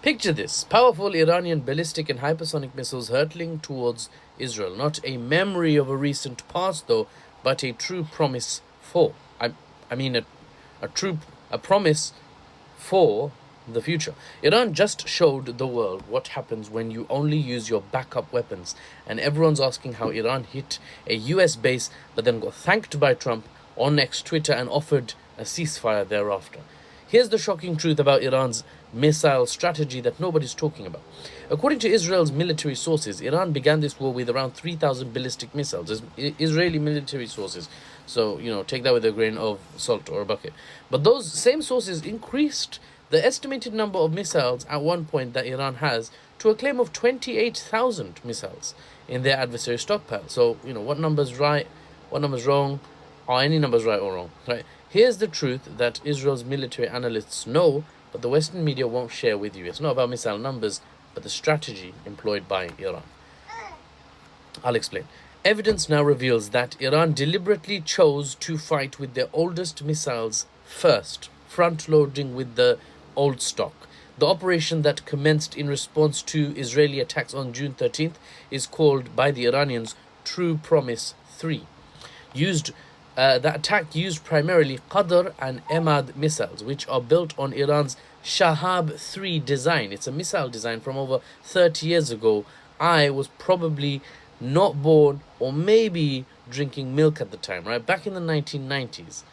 Picture this: powerful Iranian ballistic and hypersonic missiles hurtling towards Israel. Not a memory of a recent past, though, but a true promise for. I mean, a promise for the future. Iran just showed the world what happens when you only use your backup weapons, and everyone's asking how Iran hit a US base but then got thanked by Trump on X Twitter and offered a ceasefire thereafter. Here's the shocking truth about Iran's missile strategy that nobody's talking about. According to Israel's military sources, Iran began this war with around 3,000 ballistic missiles. Israeli military sources. So, take that with a grain of salt or a bucket. But those same sources increased the estimated number of missiles at one point that Iran has to a claim of 28,000 missiles in their adversary stockpile. So, what number's right, what number's wrong, are any numbers right or wrong, right? Here's the truth that Israel's military analysts know, but the Western media won't share with you. It's not about missile numbers, but the strategy employed by Iran. I'll explain. Evidence now reveals that Iran deliberately chose to fight with their oldest missiles first, front-loading with the old stock. The operation that commenced in response to Israeli attacks on June 13th is called by the Iranians True Promise 3. The attack used primarily Qadr and Emad missiles, which are built on Iran's Shahab 3 design. It's a missile design from over 30 years ago. I was probably not born, or maybe drinking milk at the time, right? Back in the 1990s.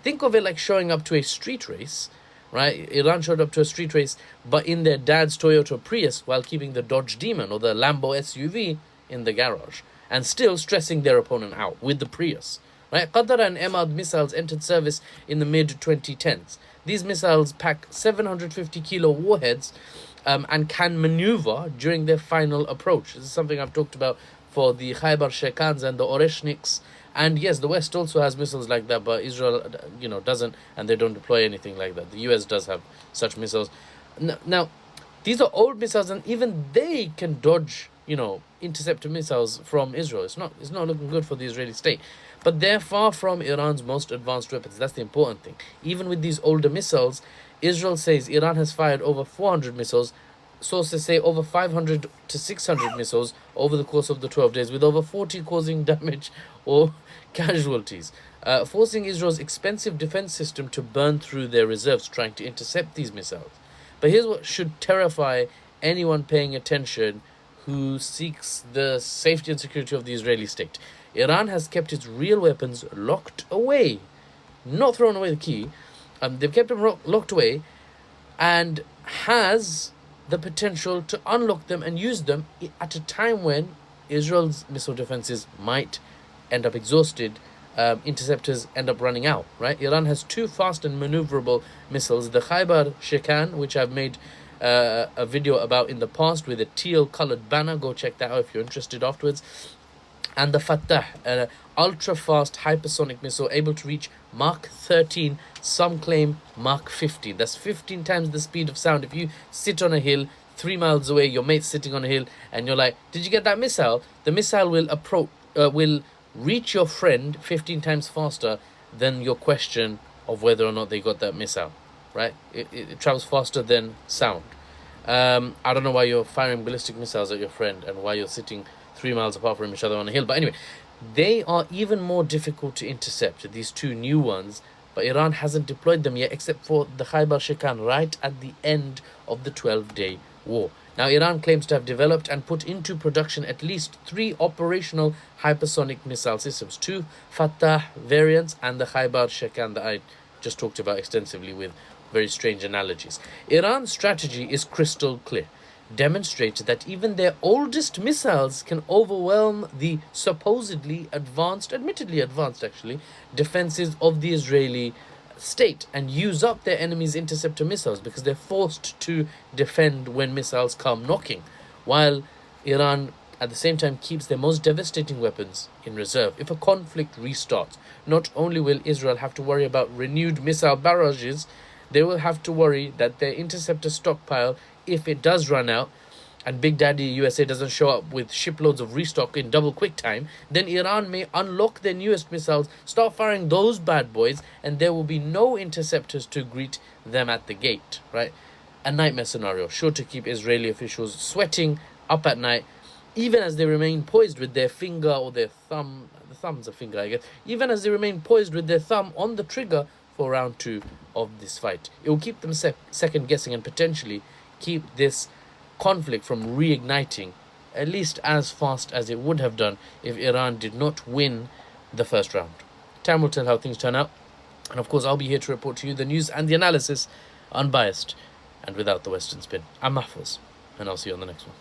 Think of it like showing up to a street race, right? Iran showed up to a street race, but in their dad's Toyota Prius while keeping the Dodge Demon or the Lambo SUV in the garage, and still stressing their opponent out with the Prius. Right? Qadr and Emad missiles entered service in the mid-2010s. These missiles pack 750 kilo warheads and can maneuver during their final approach. This is something I've talked about for the Khaybar Shekans and the Oreshniks. And yes, the West also has missiles like that, but Israel, doesn't, and they don't deploy anything like that. The US does have such missiles. Now, these are old missiles, and even they can dodge, interceptor missiles from Israel. It's not looking good for the Israeli state. But they're far from Iran's most advanced weapons. That's the important thing. Even with these older missiles, Israel says Iran has fired over 400 missiles. Sources say over 500 to 600 missiles over the course of the 12 days, with over 40 causing damage or casualties, forcing Israel's expensive defense system to burn through their reserves trying to intercept these missiles. But here's what should terrify anyone paying attention who seeks the safety and security of the Israeli state. Iran has kept its real weapons locked away, not thrown away the key. They've kept them locked away, and has the potential to unlock them and use them at a time when Israel's missile defenses might end up exhausted, interceptors end up running out, right? Iran has two fast and maneuverable missiles, the Khaybar Shekan, which I've made a video about in the past with a teal colored banner. Go check that out if you're interested afterwards. And the Fattah, an ultra-fast hypersonic missile able to reach Mach 13, some claim Mach 15. That's 15 times the speed of sound. If you sit on a hill 3 miles away, your mate's sitting on a hill, and you're like, did you get that missile? The missile will reach your friend 15 times faster than your question of whether or not they got that missile, right? It travels faster than sound. I don't know why you're firing ballistic missiles at your friend and why you're sitting 3 miles apart from each other on a hill. But anyway, they are even more difficult to intercept, these two new ones. But Iran hasn't deployed them yet, except for the Khaybar Shekan right at the end of the 12-day war. Now, Iran claims to have developed and put into production at least 3 operational hypersonic missile systems, 2 Fattah variants and the Khaybar Shekan that I just talked about extensively with very strange analogies. Iran's strategy is crystal clear. Demonstrates that even their oldest missiles can overwhelm the supposedly advanced, admittedly advanced actually, defenses of the Israeli state and use up their enemy's interceptor missiles because they're forced to defend when missiles come knocking, while Iran at the same time keeps their most devastating weapons in reserve. If a conflict restarts, not only will Israel have to worry about renewed missile barrages, they will have to worry that their interceptor stockpile, if it does run out and Big Daddy USA doesn't show up with shiploads of restock in double quick time, then Iran may unlock their newest missiles, start firing those bad boys, and there will be no interceptors to greet them at the gate, right? a nightmare scenario, sure to keep Israeli officials sweating up at night, even as they remain poised with their finger or their thumb. The thumb's a finger, I guess. Even as they remain poised with their thumb on the trigger for round 2 of this fight. It will keep them second guessing and potentially keep this conflict from reigniting at least as fast as it would have done if Iran did not win the first round. Time will tell how things turn out. And of course, I'll be here to report to you the news and the analysis, unbiased and without the Western spin. I'm Mahfouz, and I'll see you on the next one.